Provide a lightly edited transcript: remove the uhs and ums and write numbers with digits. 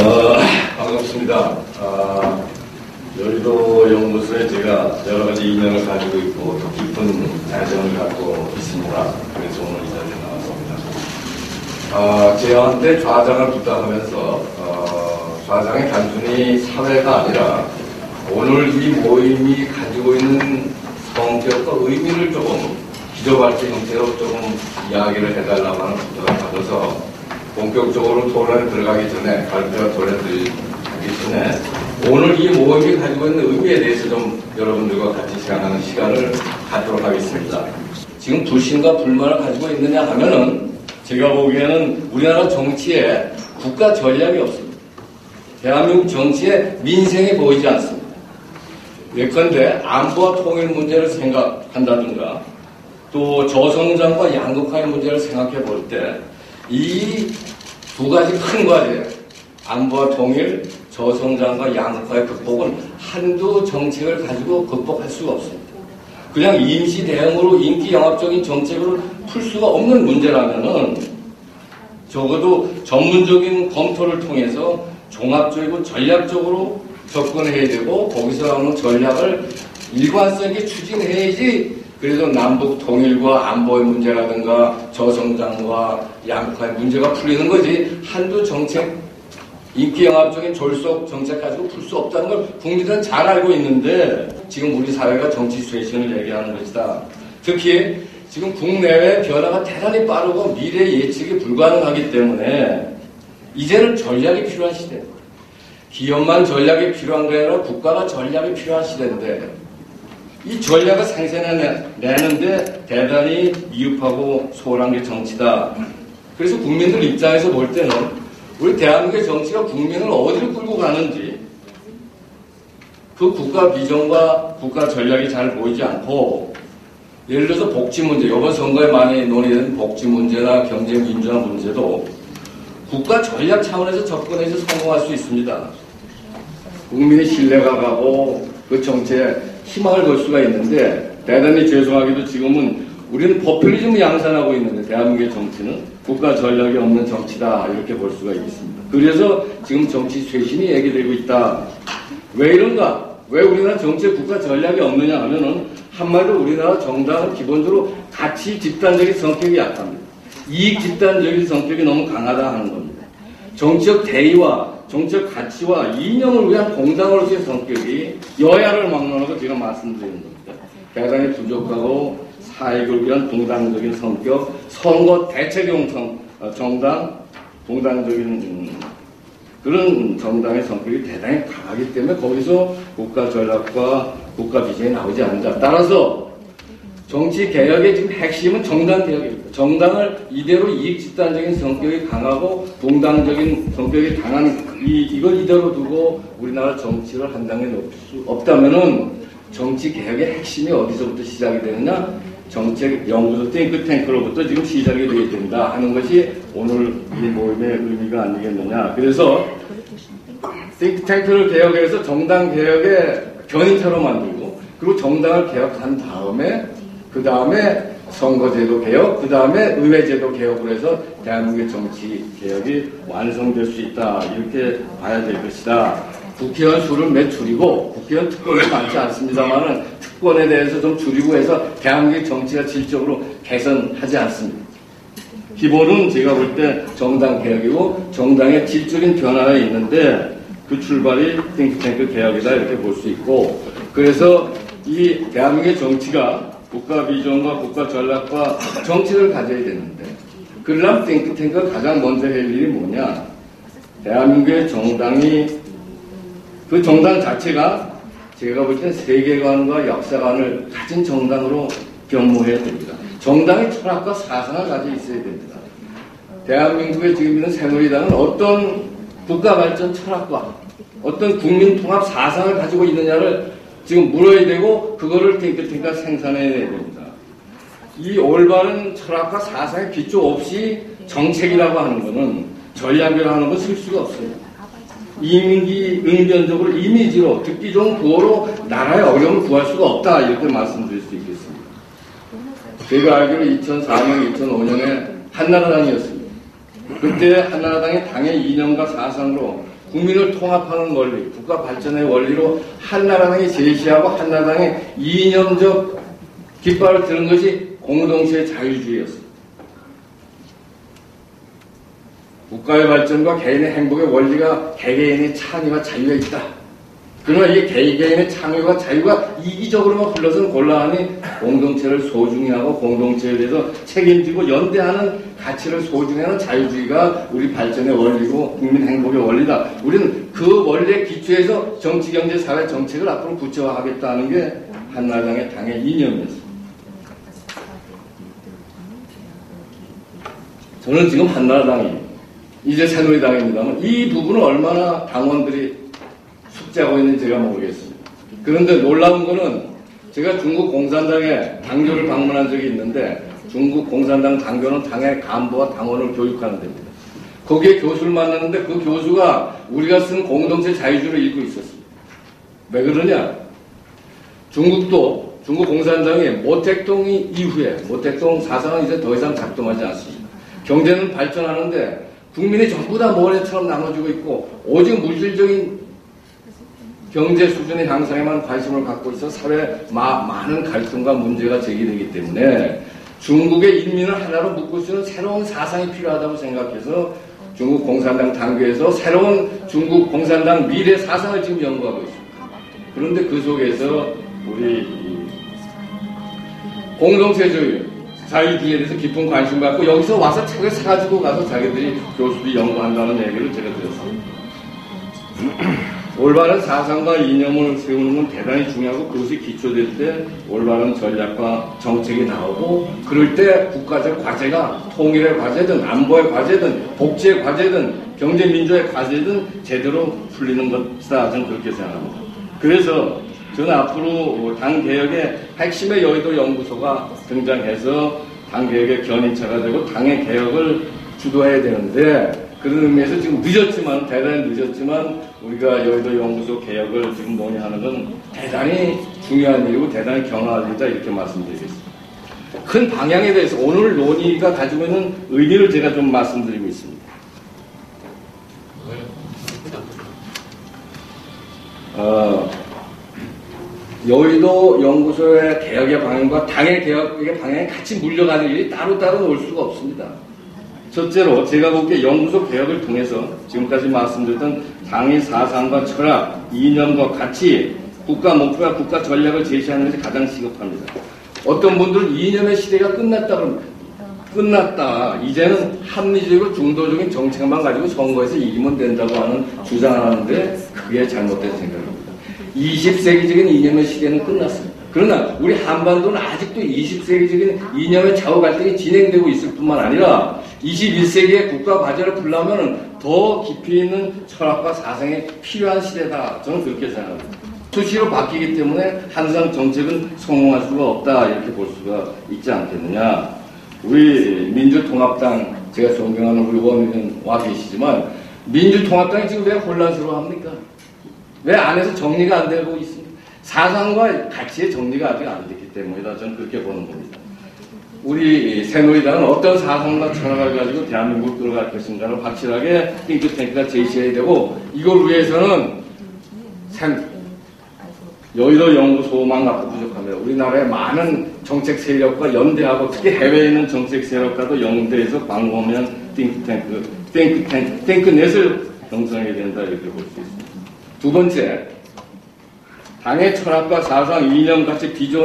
반갑습니다. 여의도 연구소에 제가 여러 가지 인연을 가지고 있고 더 깊은 애정을 갖고 있습니다. 그래서 오늘 이 자리에 나왔습니다. 저한테 좌장을 부탁하면서 좌장이 단순히 사회가 아니라 오늘 이 모임이 가지고 있는 성격과 의미를 조금 기저발전 형태로 조금 이야기를 해달라고 하는 부탁을 받아서 본격적으로 토론에 들어가기 전에, 발표와 토론에 들어가기 전에 오늘 이 모임이 가지고 있는 의미에 대해서 좀 여러분들과 같이 생각하는 시간을 갖도록 하겠습니다. 지금 불신과 불만을 가지고 있느냐 하면은 제가 보기에는 우리나라 정치에 국가 전략이 없습니다. 대한민국 정치에 민생이 보이지 않습니다. 예컨대 안보와 통일 문제를 생각한다든가 또 저성장과 양극화의 문제를 생각해 볼 때 이 두 가지 큰 과제, 안보와 통일, 저성장과 양극화의 극복은 한두 정책을 가지고 극복할 수가 없습니다. 그냥 임시 대응으로 인기 영합적인 정책으로 풀 수가 없는 문제라면은 적어도 전문적인 검토를 통해서 종합적이고 전략적으로 접근해야 되고 거기서 나오는 전략을 일관성 있게 추진해야지 그래서 남북 통일과 안보의 문제라든가 저성장과 양극화의 문제가 풀리는 거지 한두 정책, 인기영합적인 졸속 정책 가지고 풀 수 없다는 걸 국민들은 잘 알고 있는데 지금 우리 사회가 정치 쇄신을 얘기하는 것이다. 특히 지금 국내외 변화가 대단히 빠르고 미래 예측이 불가능하기 때문에 이제는 전략이 필요한 시대입니다. 기업만 전략이 필요한 게 아니라 국가가 전략이 필요한 시대인데 이 전략을 생산해내는데 대단히 미흡하고 소홀한 게 정치다. 그래서 국민들 입장에서 볼 때는 우리 대한민국의 정치가 국민을 어디로 끌고 가는지 그 국가 비전과 국가 전략이 잘 보이지 않고 예를 들어서 복지 문제, 이번 선거에 많이 논의된 복지 문제나 경제 민주화 문제도 국가 전략 차원에서 접근해서 성공할 수 있습니다. 국민의 신뢰가 가고 그 정치에 희망을 걸 수가 있는데 대단히 죄송하게도 지금은 우리는 포퓰리즘을 양산하고 있는데 대한민국의 정치는 국가 전략이 없는 정치다 이렇게 볼 수가 있습니다. 그래서 지금 정치 쇄신이 얘기되고 있다. 왜 이런가? 왜 우리나라 정치에 국가 전략이 없느냐 하면은 한마디로 우리나라 정당은 기본적으로 가치 집단적인 성격이 약합니다. 이익 집단적인 성격이 너무 강하다 하는 겁니다. 정치적 대의와 정치적 가치와 이념을 위한 공당으로서의 성격이 여야를 막론하고 제가 말씀드리는 겁니다. 대단히 부족하고 사익을 위한 공당적인 성격, 선거 대책용 정당, 공당적인 그런 정당의 성격이 대단히 강하기 때문에 거기서 국가 전략과 국가 비전이 나오지 않는다. 따라서 정치 개혁의 지금 핵심은 정당 개혁입니다. 정당을 이대로 이익 집단적인 성격이 강하고 동당적인 성격이 강한 이걸 이대로 두고 우리나라 정치를 한 단계 높일 수 없다면은 정치 개혁의 핵심이 어디서부터 시작이 되느냐? 정책 연구소 띵크탱크로부터 지금 시작이 되어야 된다 하는 것이 오늘 이 모임의 의미가 아니겠느냐. 그래서 띵크탱크를 개혁해서 정당 개혁의 견인차로 만들고 그리고 정당을 개혁한 다음에 그 다음에 선거제도 개혁, 그 다음에 의회제도 개혁을 해서 대한민국의 정치 개혁이 완성될 수 있다. 이렇게 봐야 될 것이다. 국회의원 수를 몇 줄이고, 국회의원 특권이 많지 않습니다만은 특권에 대해서 좀 줄이고 해서 대한민국의 정치가 질적으로 개선하지 않습니다. 기본은 제가 볼 때 정당 개혁이고 정당의 질적인 변화가 있는데 그 출발이 띵크탱크 개혁이다. 이렇게 볼 수 있고 그래서 이 대한민국의 정치가 국가 비전과 국가 전략과 정치를 가져야 되는데 그러려면 띵크탱크가 가장 먼저 할 일이 뭐냐? 대한민국의 정당이 그 정당 자체가 제가 볼 땐 세계관과 역사관을 가진 정당으로 변모해야 됩니다. 정당의 철학과 사상을 가지고 있어야 됩니다. 대한민국에 지금 있는 새누리당은 어떤 국가 발전 철학과 어떤 국민 통합 사상을 가지고 있느냐를 지금 물어야 되고 그거를 띵크탱크가 생산해야 됩니다. 이 올바른 철학과 사상의 기초 없이 정책이라고 하는 것은 전략이라고 하는 건 쓸 수가 없어요. 응변적으로 이미지로 듣기 좋은 구호로 나라의 어려움을 구할 수가 없다 이렇게 말씀드릴 수 있겠습니다. 제가 알기로 2004년, 2005년에 한나라당이었습니다. 그때 한나라당이 당의 이념과 사상으로 국민을 통합하는 원리, 국가 발전의 원리로 한나라당이 제시하고 한나라당의 이념적 깃발을 드는 것이 공동체의 자유주의였습니다. 국가의 발전과 개인의 행복의 원리가 개개인의 창의와 자유가 있다. 그러나 이 개개인의 창의와 자유가 이기적으로만 흘러서는 곤란하니 공동체를 소중히 하고 공동체에 대해서 책임지고 연대하는 가치를 소중히 하는 자유주의가 우리 발전의 원리고 국민 행복의 원리다. 우리는 그 원리에 기초해서 정치, 경제, 사회 정책을 앞으로 구체화하겠다는 게 한나라당의 당의 이념이었습니다. 저는 지금 한나라당이 이제 새누리당입니다만 이 부분을 얼마나 당원들이 숙지하고 있는지 제가 모르겠습니다. 그런데 놀라운 거는 제가 중국 공산당의 당교를 방문한 적이 있는데 중국 공산당 당교는 당의 간부와 당원을 교육하는 데입니다. 거기에 교수를 만났는데 그 교수가 우리가 쓴 공동체 자유주의를 읽고 있었습니다. 왜 그러냐? 중국도 중국 공산당이 모택동 이후에 모택동 사상은 이제 더 이상 작동하지 않습니다. 경제는 발전하는데 국민이 전부 다 모래처럼 나눠지고 있고 오직 물질적인 경제 수준의 향상에만 관심을 갖고 있어 사회에 많은 갈등과 문제가 제기되기 때문에 중국의 인민을 하나로 묶을 수 있는 새로운 사상이 필요하다고 생각해서 중국 공산당 당교에서 새로운 중국 공산당 미래 사상을 지금 연구하고 있습니다. 그런데 그 속에서 우리 공동체주의 자유주의에 대해서 깊은 관심을 갖고 여기서 와서 책을 사가지고 가서 자기들이 교수들이 연구한다는 얘기를 제가 들었습니다. 올바른 사상과 이념을 세우는 건 대단히 중요하고 그것이 기초될 때 올바른 전략과 정책이 나오고 그럴 때 국가적 과제가 통일의 과제든 안보의 과제든 복지의 과제든 경제민주의 과제든 제대로 풀리는 것이다. 저는 그렇게 생각합니다. 그래서 저는 앞으로 당개혁의 핵심의 여의도 연구소가 등장해서 당개혁의 견인차가 되고 당의 개혁을 주도해야 되는데 그런 의미에서 지금 늦었지만 대단히 늦었지만 우리가 여의도 연구소 개혁을 지금 논의하는 건 대단히 중요한 일이고 대단히 경화할 일이다 이렇게 말씀드리겠습니다. 큰 방향에 대해서 오늘 논의가 가지고 있는 의미를 제가 좀 말씀드리고 있습니다. 여의도 연구소의 개혁의 방향과 당의 개혁의 방향이 같이 물려가는 일이 따로따로 올 수가 없습니다. 첫째로 제가 보기에 연구소 개혁을 통해서 지금까지 말씀드렸던 당의 사상과 철학, 이념과 가치, 국가 목표와 국가 전략을 제시하는 것이 가장 시급합니다. 어떤 분들은 이념의 시대가 끝났다 그럽니다. 끝났다. 이제는 합리적이고 중도적인 정책만 가지고 선거에서 이기면 된다고 하는 주장을 하는데 그게 잘못된 생각입니다. 20세기적인 이념의 시대는 끝났습니다. 그러나 우리 한반도는 아직도 20세기적인 이념의 좌우 갈등이 진행되고 있을 뿐만 아니라 21세기의 국가 과제를 풀려면 더 깊이 있는 철학과 사상이 필요한 시대다. 저는 그렇게 생각합니다. 수시로 바뀌기 때문에 항상 정책은 성공할 수가 없다. 이렇게 볼 수가 있지 않겠느냐. 우리 민주통합당, 제가 존경하는 우리 원의원 와 계시지만 민주통합당이 지금 왜 혼란스러워합니까? 왜 안에서 정리가 안 되고 있습니까? 사상과 가치의 정리가 아직 안 됐기 때문이다. 저는 그렇게 보는 겁니다. 우리 새누리당은 어떤 사상과 철학을 가지고 대한민국을 끌어갈 것인가를 확실하게 띵크탱크가 제시해야 되고 이걸 위해서는 여의도 연구소만 갖고 부족합니다. 우리나라의 많은 정책 세력과 연대하고 특히 해외에 있는 정책 세력과도 연대해서 광범위한 띵크넷을 형성해야 된다 이렇게 볼 수 있습니다. 두 번째, 당의 철학과 사상, 이념, 가치, 비전